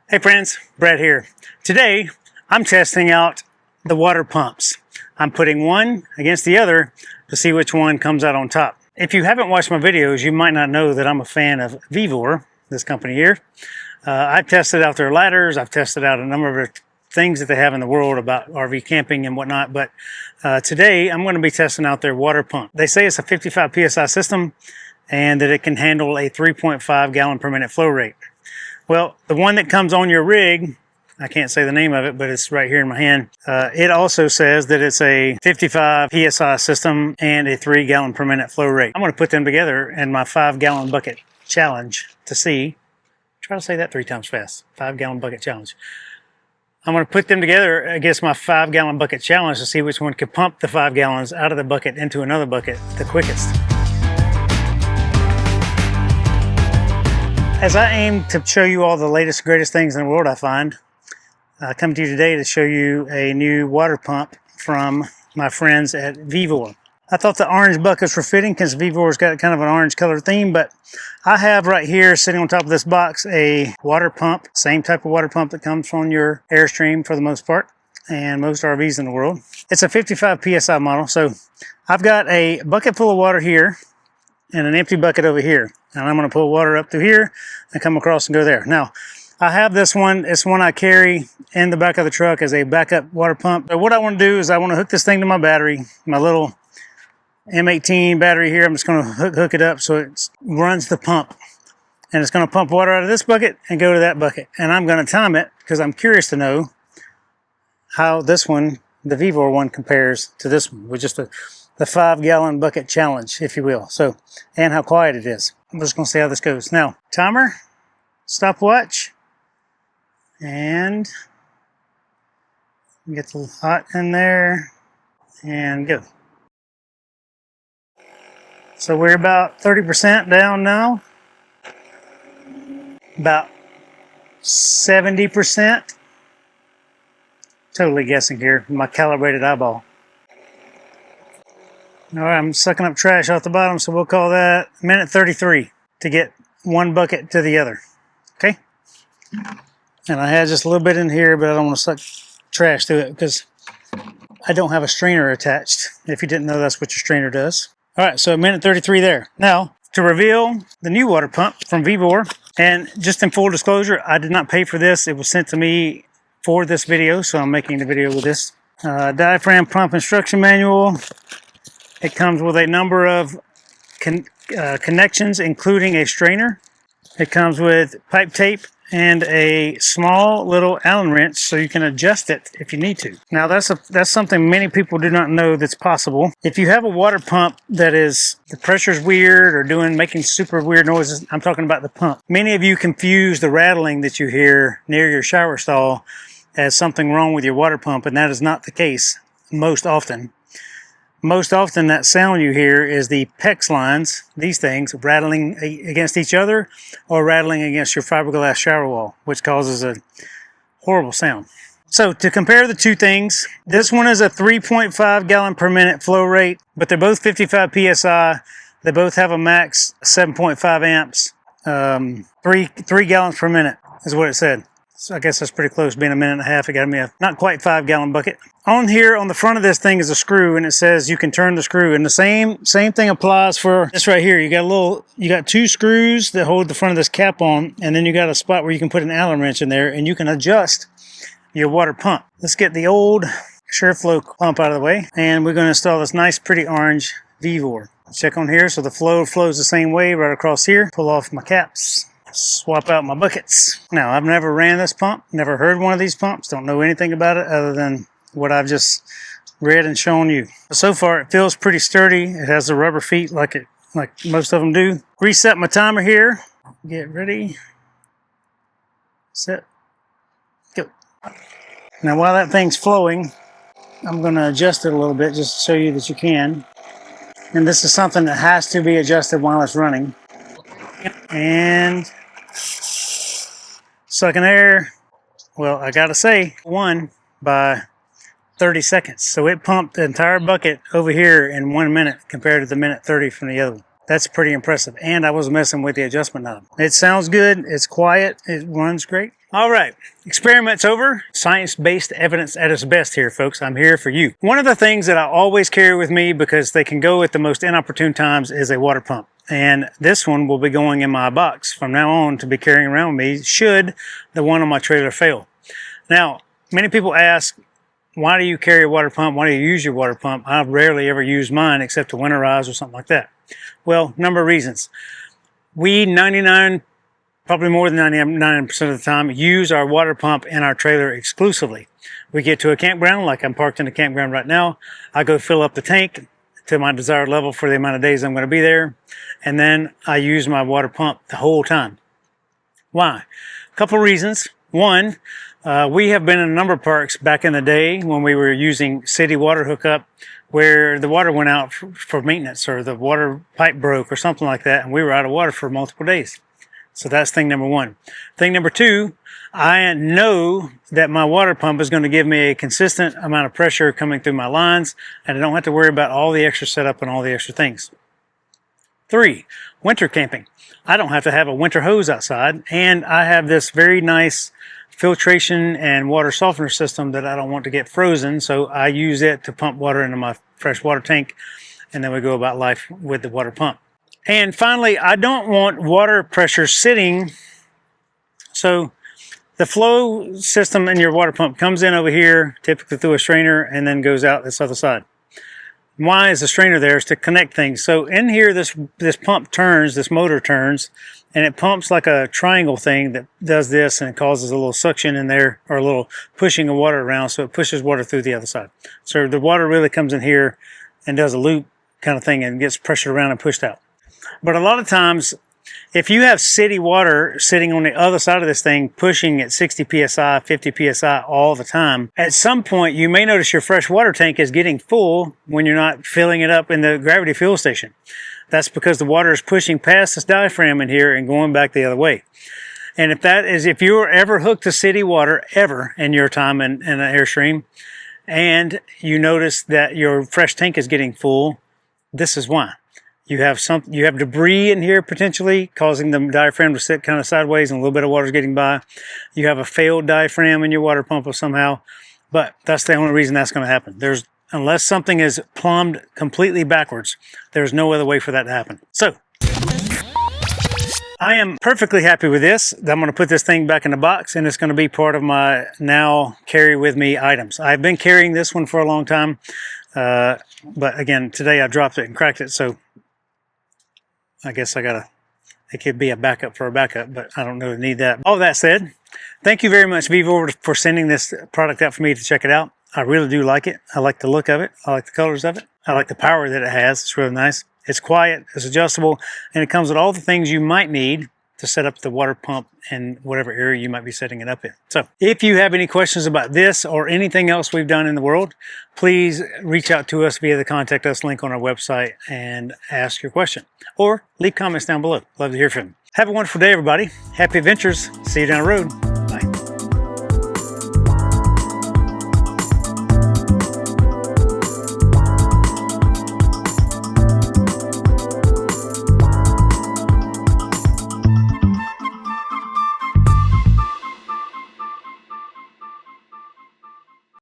Hey friends, Brad here. Today, I'm testing out the water pumps. I'm putting one against the other to see which one comes out on top. If you haven't watched my videos, you might not know that I'm a fan of Vevor, this company here. I've tested out their ladders. I've tested out a number of things that they have in the world about RV camping and whatnot. But today, I'm going to be testing out their water pump. They say it's a 55 PSI system and that it can handle a 3.5 gallon per minute flow rate. Well, the one that comes on your rig, I can't say the name of it, but it's right here in my hand. It also says that it's a 55 PSI system and a 3 gallon per minute flow rate. I'm going to put them together in my 5 gallon bucket challenge to see. Try to say that 3 times fast. 5 gallon bucket challenge. I'm going to put them together against my 5 gallon bucket challenge to see which one can pump the 5 gallons out of the bucket into another bucket the quickest. As I aim to show you all the latest, greatest things in the world I find, I come to you today to show you a new water pump from my friends at Vevor. I thought the orange buckets were fitting because Vevor's got kind of an orange color theme, but I have right here sitting on top of this box a water pump, same type of water pump that comes from your Airstream for the most part, and most RVs in the world. It's a 55 PSI model, so I've got a bucket full of water here and an empty bucket over here. And I'm going to pull water up through here and come across and go there. Now, I have this one. It's one I carry in the back of the truck as a backup water pump. So what I want to do is I want to hook this thing to my battery, my little M18 battery here. I'm just going to hook it up so it runs the pump. And it's going to pump water out of this bucket and go to that bucket. And I'm going to time it because I'm curious to know how this one, the Vevor one, compares to this one with just the 5 gallon bucket challenge, if you will. So, and how quiet it is. I'm just going to see how this goes. Now, timer, stopwatch, and get the hot in there, and go. So we're about 30% down now. About 70%. Totally guessing here, my calibrated eyeball. All right, I'm sucking up trash off the bottom, so we'll call that minute 33 to get one bucket to the other. Okay? And I had just a little bit in here, but I don't want to suck trash through it because I don't have a strainer attached. If you didn't know, that's what your strainer does. All right, so minute 33 there. Now, to reveal the new water pump from Vevor, and just in full disclosure, I did not pay for this. It was sent to me for this video, so I'm making the video with this. Diaphragm pump instruction manual. It comes with a number of connections, including a strainer. It comes with pipe tape and a small little Allen wrench so you can adjust it if you need to. Now that's something many people do not know that's possible. If you have a water pump that is, the pressure's weird or making super weird noises, I'm talking about the pump. Many of you confuse the rattling that you hear near your shower stall as something wrong with your water pump, and that is not the case most often. Most often that sound you hear is the PEX lines, these things, rattling against each other or rattling against your fiberglass shower wall, which causes a horrible sound. So to compare the two things, this one is a 3.5 gallon per minute flow rate, but they're both 55 PSI. They both have a max 7.5 amps, 3 gallons per minute is what it said. So I guess that's pretty close, being a minute and a half. It got me a not quite 5 gallon bucket. On here, on the front of this thing is a screw, and it says you can turn the screw. And the same thing applies for this right here. You got 2 screws that hold the front of this cap on, and then you got a spot where you can put an Allen wrench in there, and you can adjust your water pump. Let's get the old Shurflo pump out of the way, and we're going to install this nice, pretty orange Vevor. Check on here, so the flow flows the same way right across here. Pull off my caps. Swap out my buckets. Now, I've never ran this pump, never heard one of these pumps, don't know anything about it other than what I've just read and shown you. So far, it feels pretty sturdy. It has the rubber feet like most of them do. Reset my timer here. Get ready. Set. Go. Now, while that thing's flowing, I'm going to adjust it a little bit just to show you that you can. And this is something that has to be adjusted while it's running. And sucking air, well, I gotta say, won by 30 seconds. So it pumped the entire bucket over here in 1 minute compared to the minute 30 from the other one. That's pretty impressive. And I was messing with the adjustment knob. It sounds good. It's quiet. It runs great. All right, experiment's over. Science-based evidence at its best here, folks. I'm here for you. One of the things that I always carry with me, because they can go at the most inopportune times, is a water pump. And this one will be going in my box from now on to be carrying around with me should the one on my trailer fail. Now, many people ask, why do you carry a water pump? Why do you use your water pump? I rarely ever use mine except to winterize or something like that. Well, number of reasons. We probably more than 99% of the time, use our water pump in our trailer exclusively. We get to a campground, like I'm parked in a campground right now. I go fill up the tank to my desired level for the amount of days I'm going to be there. And then I use my water pump the whole time. Why? A couple reasons. One, we have been in a number of parks back in the day when we were using city water hookup where the water went out for maintenance or the water pipe broke or something like that, and we were out of water for multiple days. So that's thing number one. Thing number two, I know that my water pump is going to give me a consistent amount of pressure coming through my lines, and I don't have to worry about all the extra setup and all the extra things. 3, winter camping. I don't have to have a winter hose outside, and I have this very nice filtration and water softener system that I don't want to get frozen, so I use it to pump water into my fresh water tank, and then we go about life with the water pump. And finally, I don't want water pressure sitting. So the flow system in your water pump comes in over here, typically through a strainer, and then goes out this other side. Why is the strainer there? Is to connect things. So in here, this pump turns, this motor turns, and it pumps like a triangle thing that does this, and it causes a little suction in there, or a little pushing of water around, so it pushes water through the other side. So the water really comes in here and does a loop kind of thing and gets pressured around and pushed out. But a lot of times, if you have city water sitting on the other side of this thing, pushing at 60 psi, 50 psi all the time, at some point you may notice your fresh water tank is getting full when you're not filling it up in the gravity fuel station. That's because the water is pushing past this diaphragm in here and going back the other way. And if you were ever hooked to city water, ever in your time in an Airstream, and you notice that your fresh tank is getting full, this is why. You have debris in here potentially causing the diaphragm to sit kind of sideways and a little bit of water is getting by. You have a failed diaphragm in your water pump somehow, but that's the only reason that's going to happen. Unless something is plumbed completely backwards, there's no other way for that to happen. So I am perfectly happy with this. I'm going to put this thing back in the box, and it's going to be part of my now carry with me items. I've been carrying this one for a long time, but again, today I dropped it and cracked it, so I guess it could be a backup for a backup, but I don't really need that. All that said, thank you very much, Vevor, for sending this product out for me to check it out. I really do like it. I like the look of it. I like the colors of it. I like the power that it has. It's really nice. It's quiet, it's adjustable, and it comes with all the things you might need to set up the water pump in whatever area you might be setting it up in. So if you have any questions about this or anything else we've done in the world, please reach out to us via the Contact Us link on our website and ask your question. Or leave comments down below. Love to hear from you. Have a wonderful day, everybody. Happy adventures. See you down the road.